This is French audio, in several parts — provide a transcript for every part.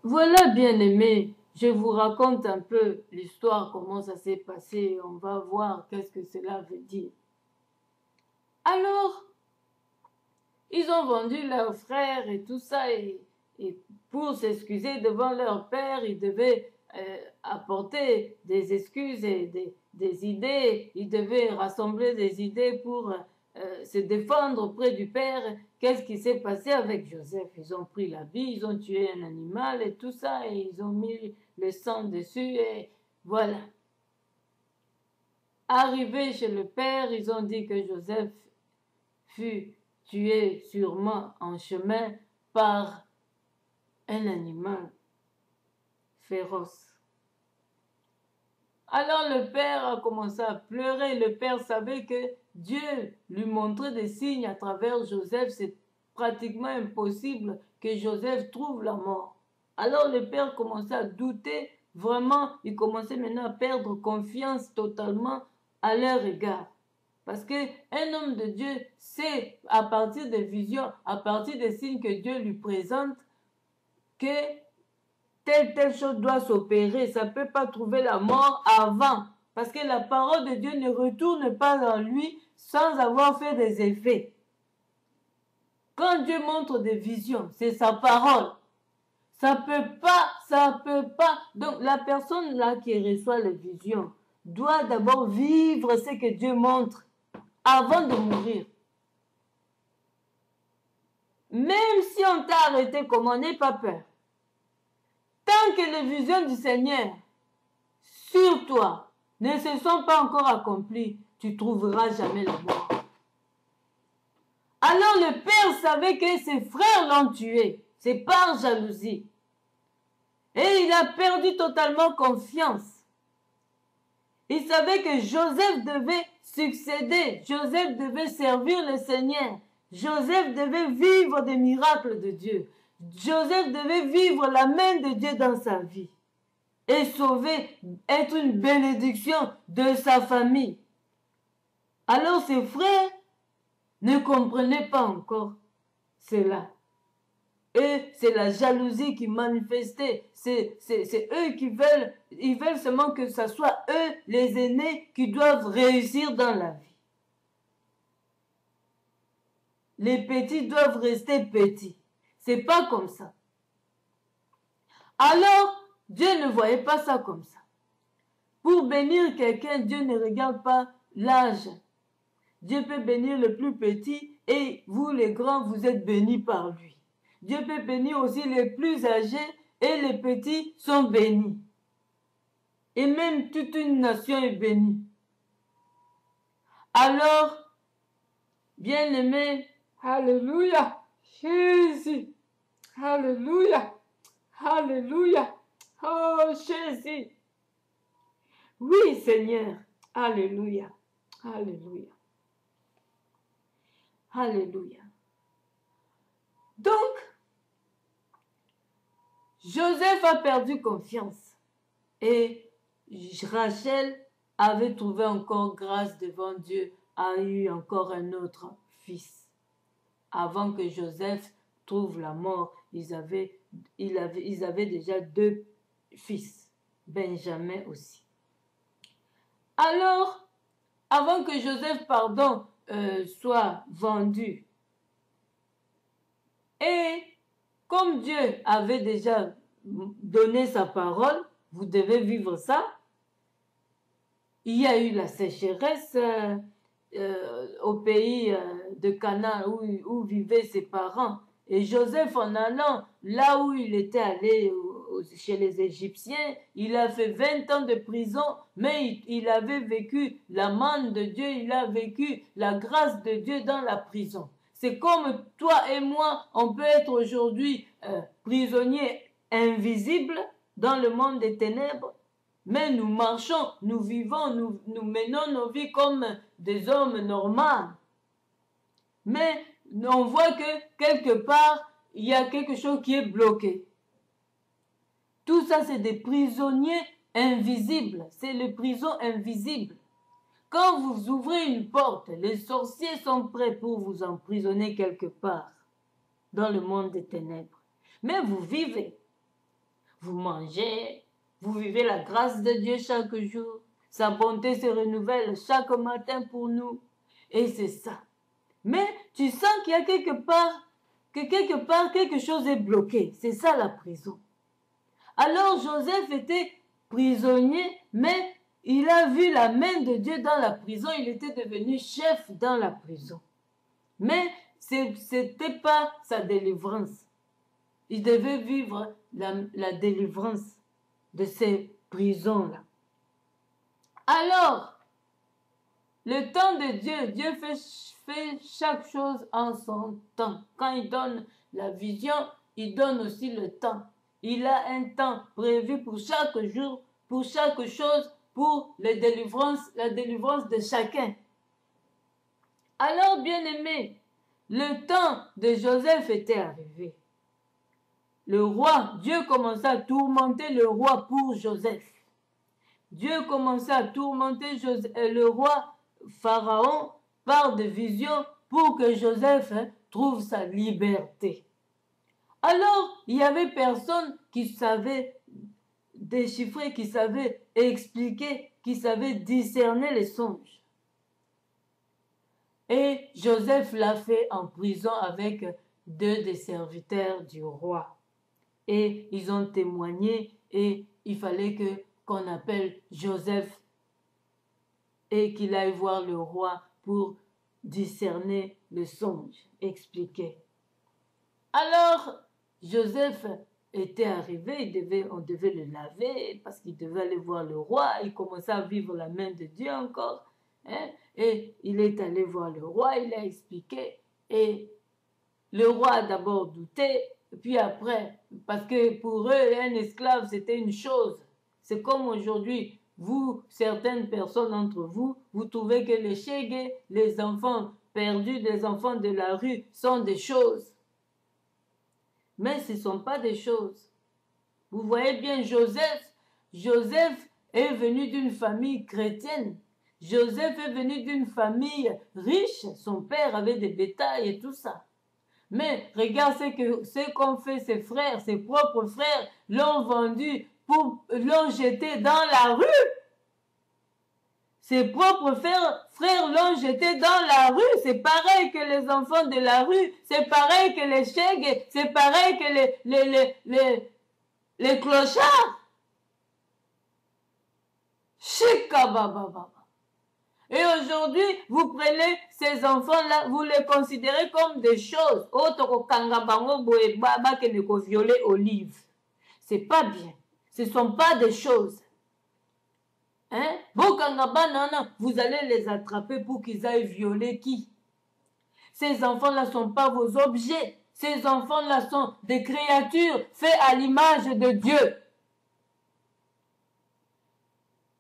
Voilà, bien-aimé, je vous raconte un peu l'histoire, comment ça s'est passé. On va voir qu'est-ce que cela veut dire. Alors, ils ont vendu leur frère et tout ça, et pour s'excuser devant leur père, ils devaient apporter des excuses et des idées. Ils devaient rassembler des idées pour se défendre auprès du père. Qu'est-ce qui s'est passé avec Joseph? Ils ont pris la vie, ils ont tué un animal et tout ça, et ils ont mis le sang dessus, et voilà. Arrivés chez le père, ils ont dit que Joseph fut tué sûrement en chemin par un animal féroce. Alors le père a commencé à pleurer. Le père savait que Dieu lui montrait des signes à travers Joseph. C'est pratiquement impossible que Joseph trouve la mort. Alors le père commençait à douter. Vraiment, il commençait maintenant à perdre confiance totalement à leur égard. Parce qu'un homme de Dieu sait, à partir des visions, à partir des signes que Dieu lui présente, que telle chose doit s'opérer. Ça ne peut pas trouver la mort avant. Parce que la parole de Dieu ne retourne pas en lui sans avoir fait des effets. Quand Dieu montre des visions, c'est sa parole. Ça peut pas. Donc la personne là qui reçoit les visions doit d'abord vivre ce que Dieu montre avant de mourir. Même si on t'a arrêté, comme on n'ait pas peur. Tant que les visions du Seigneur sur toi ne se sont pas encore accomplies, tu ne trouveras jamais la mort. Alors le père savait que ses frères l'ont tué. C'est par jalousie. Et il a perdu totalement confiance. Il savait que Joseph devait succéder. Joseph devait servir le Seigneur. Joseph devait vivre des miracles de Dieu. Joseph devait vivre la main de Dieu dans sa vie. Et sauver, être une bénédiction de sa famille. Alors ses frères ne comprenaient pas encore cela. Et c'est la jalousie qui manifestait. C'est eux qui veulent, ils veulent seulement que ce soit eux, les aînés, qui doivent réussir dans la vie. Les petits doivent rester petits. C'est pas comme ça. Alors, Dieu ne voyait pas ça comme ça. Pour bénir quelqu'un, Dieu ne regarde pas l'âge. Dieu peut bénir le plus petit et vous, les grands, vous êtes bénis par lui. Dieu peut bénir aussi les plus âgés et les petits sont bénis. Et même toute une nation est bénie. Alors, bien-aimés, alléluia, Jésus, alléluia, alléluia, oh Jésus. Oui, Seigneur, alléluia, alléluia, alléluia. Donc, Joseph a perdu confiance et Rachel avait trouvé encore grâce devant Dieu, a eu encore un autre fils. Avant que Joseph trouve la mort, ils avaient déjà 2 fils, Benjamin aussi. Alors, avant que Joseph, soit vendu, et comme Dieu avait déjà donné sa parole, vous devez vivre ça, il y a eu la sécheresse au pays de Canaan où vivaient ses parents. Et Joseph, en allant là où il était allé chez les Égyptiens, il a fait 20 ans de prison, mais il avait vécu la manne de Dieu, il a vécu la grâce de Dieu dans la prison. C'est comme toi et moi, on peut être aujourd'hui prisonniers invisibles dans le monde des ténèbres, mais nous marchons, nous vivons, nous menons nos vies comme des hommes normaux. Mais on voit que quelque part, il y a quelque chose qui est bloqué. Tout ça, c'est des prisonniers invisibles. C'est les prisons invisibles. Quand vous ouvrez une porte, les sorciers sont prêts pour vous emprisonner quelque part dans le monde des ténèbres. Mais vous vivez. vous mangez, vous vivez la grâce de Dieu chaque jour. Sa bonté se renouvelle chaque matin pour nous. Et c'est ça. Mais tu sens qu'il y a quelque chose est bloqué. C'est ça la prison. Alors Joseph était prisonnier, mais il a vu la main de Dieu dans la prison. Il était devenu chef dans la prison. Mais ce n'était pas sa délivrance. Il devait vivre la délivrance de ces prisons-là. Alors, le temps de Dieu, Dieu fait chaque chose en son temps. Quand il donne la vision, il donne aussi le temps. Il a un temps prévu pour chaque jour, pour chaque chose, pour la délivrance de chacun. Alors, bien-aimé, le temps de Joseph était arrivé. Le roi, Dieu commença à tourmenter le roi pour Joseph. Dieu commença à tourmenter le roi Pharaon par des visions pour que Joseph trouve sa liberté. Alors, il y avait personne qui savait déchiffrer, qui savait expliquer, qui savait discerner les songes. Et Joseph l'a fait en prison avec 2 des serviteurs du roi. Et ils ont témoigné et il fallait qu'on appelle Joseph et qu'il aille voir le roi pour discerner le songe, expliquer. Alors, Joseph était arrivé, on devait le laver parce qu'il devait aller voir le roi. Il commençait à vivre la main de Dieu encore. Hein? Et il est allé voir le roi, il a expliqué. Et le roi a d'abord douté, puis après, parce que pour eux, un esclave, c'était une chose. C'est comme aujourd'hui, vous, certaines personnes d'entre vous, vous trouvez que les chégués, les enfants perdus, les enfants de la rue sont des choses. Mais ce ne sont pas des choses. Vous voyez bien Joseph est venu d'une famille chrétienne. Joseph est venu d'une famille riche. Son père avait des bétails et tout ça. Mais regarde ce qu'ont fait ses frères, ses propres frères, l'ont vendu, l'ont jeté dans la rue. Ses propres frères l'ont jeté dans la rue. C'est pareil que les enfants de la rue. C'est pareil que les chègues. C'est pareil que les clochards. Chikabababa. Et aujourd'hui, vous prenez ces enfants-là, vous les considérez comme des choses. Violer olive. C'est pas bien. Ce ne sont pas des choses. Hein? Vous allez les attraper pour qu'ils aillent violer qui? Ces enfants-là ne sont pas vos objets. Ces enfants-là sont des créatures faites à l'image de Dieu.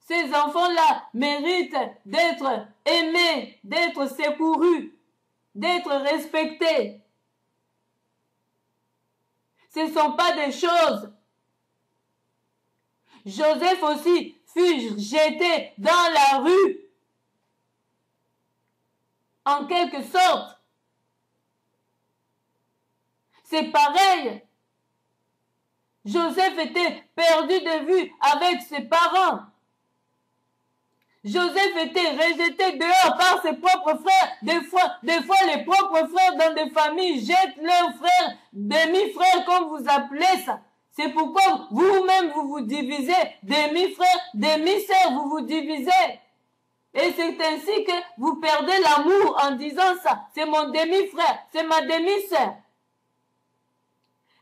Ces enfants-là méritent d'être aimés, d'être secourus, d'être respectés. Ce ne sont pas des choses. Joseph aussi fut jeté dans la rue, en quelque sorte. C'est pareil. Joseph était perdu de vue avec ses parents. Joseph était rejeté dehors par ses propres frères. Des fois, les propres frères dans des familles jettent leurs frères, demi-frères comme vous appelez ça. C'est pourquoi vous-même vous vous divisez, demi-frères, demi-sœurs, vous vous divisez. Et c'est ainsi que vous perdez l'amour en disant ça. C'est mon demi-frère, c'est ma demi-sœur.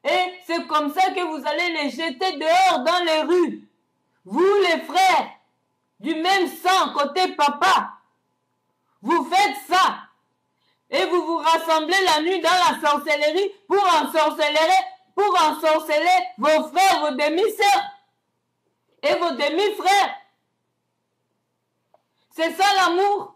Et c'est comme ça que vous allez les jeter dehors dans les rues. Vous les frères, du même sang, côté papa, vous faites ça. Et vous vous rassemblez la nuit dans la sorcellerie pour ensorceler vos frères, vos demi-sœurs et vos demi-frères. C'est ça l'amour.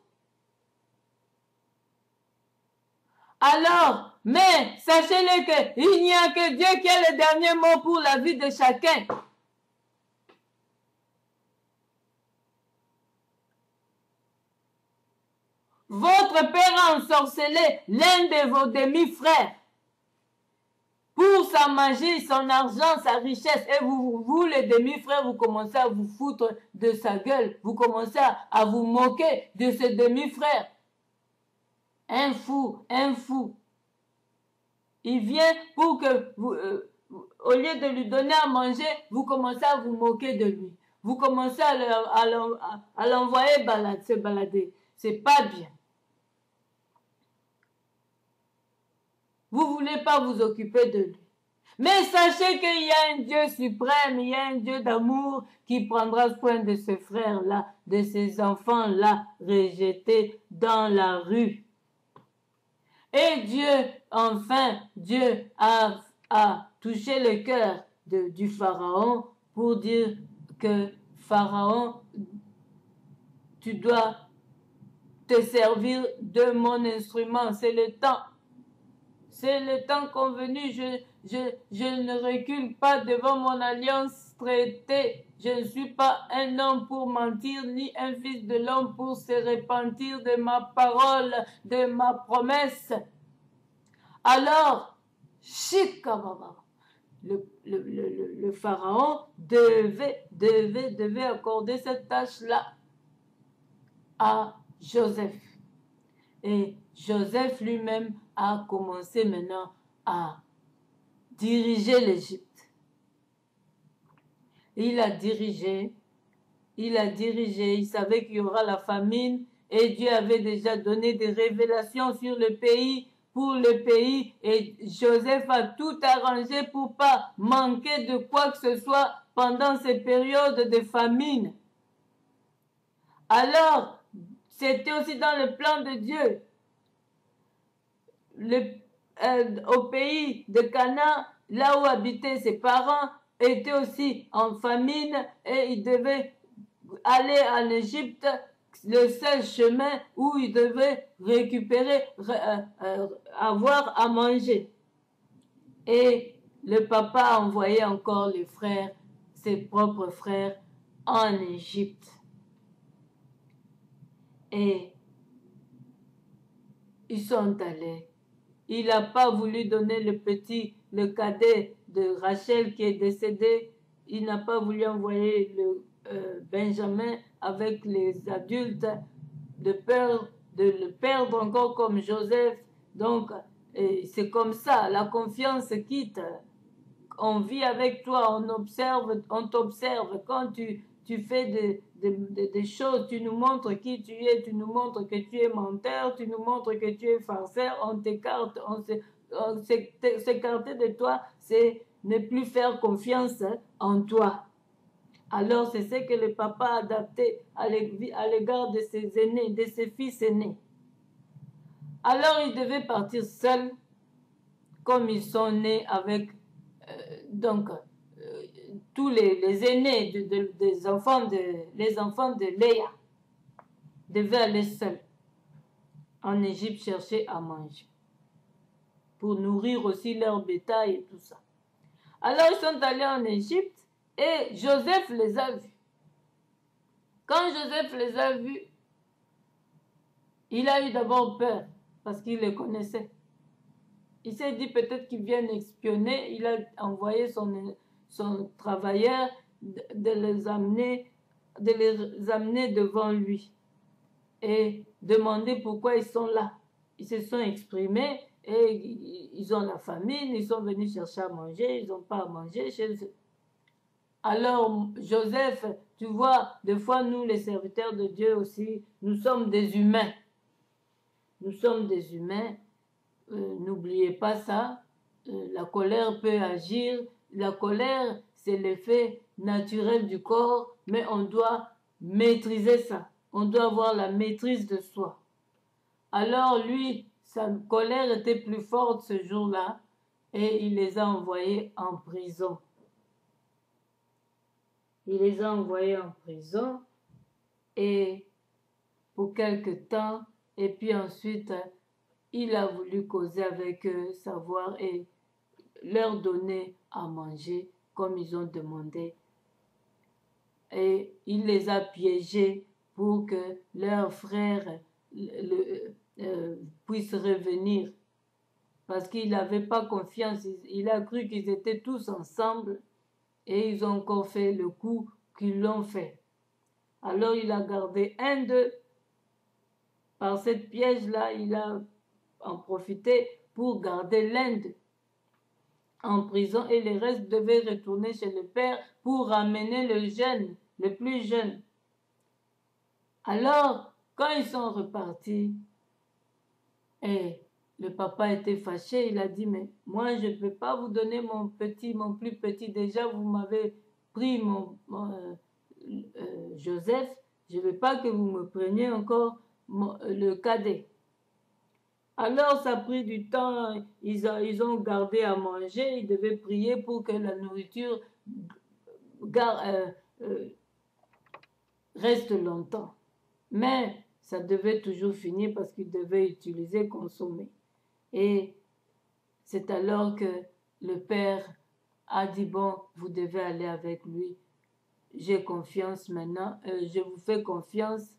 Alors, mais sachez-le qu'il n'y a que Dieu qui a le dernier mot pour la vie de chacun. Votre père a ensorcelé l'un de vos demi-frères. pour sa magie, son argent, sa richesse. Et vous les demi-frères, vous commencez à vous foutre de sa gueule. Vous commencez à vous moquer de ce demi-frère. Un fou, un fou. Il vient pour que vous, au lieu de lui donner à manger, vous commencez à vous moquer de lui. Vous commencez à l'envoyer se balader. C'est pas bien. Vous ne voulez pas vous occuper de lui. Mais sachez qu'il y a un Dieu suprême, il y a un Dieu d'amour qui prendra soin de ce frère-là, de ces enfants-là rejetés dans la rue. Et Dieu, enfin, Dieu a touché le cœur du Pharaon pour dire que Pharaon, tu dois te servir de mon instrument, c'est le temps. C'est le temps convenu, je ne recule pas devant mon alliance traitée. Je ne suis pas un homme pour mentir, ni un fils de l'homme pour se repentir de ma parole, de ma promesse. Alors, le Pharaon devait accorder cette tâche-là à Joseph. Et Joseph lui-même a commencé maintenant à diriger l'Égypte. Il dirigé, il savait qu'il y aura la famine et Dieu avait déjà donné des révélations sur le pays, pour le pays, et Joseph a tout arrangé pour pas manquer de quoi que ce soit pendant ces périodes de famine. Alors, c'était aussi dans le plan de Dieu. Au pays de Canaan, là où habitaient ses parents, était aussi en famine et il devait aller en Égypte, le seul chemin où il devait récupérer, avoir à manger. Et le papa a envoyé encore les frères, ses propres frères, en Égypte. Et ils sont allés. Il n'a pas voulu donner le cadet de Rachel qui est décédé. Il n'a pas voulu envoyer le Benjamin avec les adultes de peur de le perdre encore comme Joseph. Donc, c'est comme ça, la confiance quitte. On vit avec toi, on t'observe. Quand tu fais des choses, tu nous montres qui tu es, tu nous montres que tu es menteur, tu nous montres que tu es farceur, on t'écarte, s'écarter de toi, c'est ne plus faire confiance en toi. Alors c'est ce que le papa a adapté à l'égard de ses aînés, de ses fils aînés. Alors il devait partir seul, comme ils sont nés avec tous les aînés des enfants les enfants de Léa devaient aller seuls en Égypte chercher à manger pour nourrir aussi leur bétail et tout ça. Alors ils sont allés en Égypte et Joseph les a vus. Quand Joseph les a vus, il a eu d'abord peur parce qu'il les connaissait. Il s'est dit peut-être qu'ils viennent espionner. Il a envoyé son travailleur de les amener devant lui et demander pourquoi ils sont là. Ils se sont exprimés et ils ont la famine, ils sont venus chercher à manger, ils n'ont pas à manger chez eux. Alors Joseph, tu vois, des fois nous les serviteurs de Dieu aussi, nous sommes des humains. Nous sommes des humains. N'oubliez pas ça. La colère peut agir. La colère, c'est l'effet naturel du corps, mais on doit maîtriser ça. On doit avoir la maîtrise de soi. Alors lui, sa colère était plus forte ce jour-là et il les a envoyés en prison. Il les a envoyés en prison et pour quelque temps, et puis ensuite, il a voulu causer avec eux, savoir et leur donner à manger comme ils ont demandé. Et il les a piégés pour que leurs frères puissent revenir. parce qu'il n'avait pas confiance. Il a cru qu'ils étaient tous ensemble et ils ont encore fait le coup qu'ils l'ont fait. Alors il a gardé un d'eux. Par cette piège-là, il a en profité pour garder l'un d'eux en prison et le reste devait retourner chez le père pour ramener le jeune, le plus jeune. Alors, quand ils sont repartis, et le papa était fâché, il a dit, mais moi je ne peux pas vous donner mon plus petit. Déjà, vous m'avez pris Joseph, je ne veux pas que vous me preniez encore le cadet. Alors, ça a pris du temps, ils ont gardé à manger, ils devaient prier pour que la nourriture reste longtemps. Mais ça devait toujours finir parce qu'ils devaient utiliser, consommer. Et c'est alors que le père a dit, bon, vous devez aller avec lui. J'ai confiance maintenant, je vous fais confiance.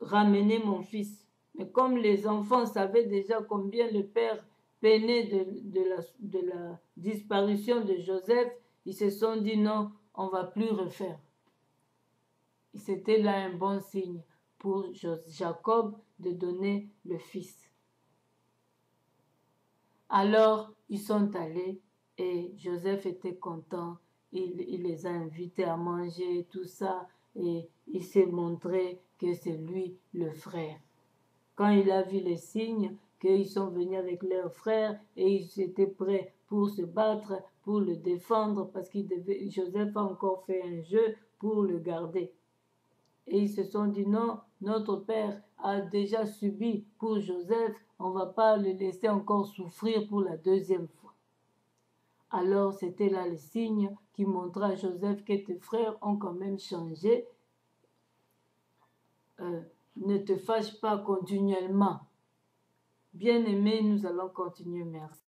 Ramenez mon fils. Mais comme les enfants savaient déjà combien le père peinait de la disparition de Joseph, ils se sont dit non, on ne va plus refaire. C'était là un bon signe pour Jacob de donner le fils. Alors, ils sont allés et Joseph était content. Il les a invités à manger, tout ça, et il s'est montré que c'est lui le frère. Quand il a vu les signes qu'ils sont venus avec leur frère et ils étaient prêts pour se battre, pour le défendre, parce que Joseph a encore fait un jeu pour le garder. Et ils se sont dit non, notre père a déjà subi pour Joseph, on ne va pas le laisser encore souffrir pour la deuxième fois. Alors c'était là le signe qui montra à Joseph que tes frères ont quand même changé. Ne te fâche pas continuellement. Bien-aimé, nous allons continuer. Merci.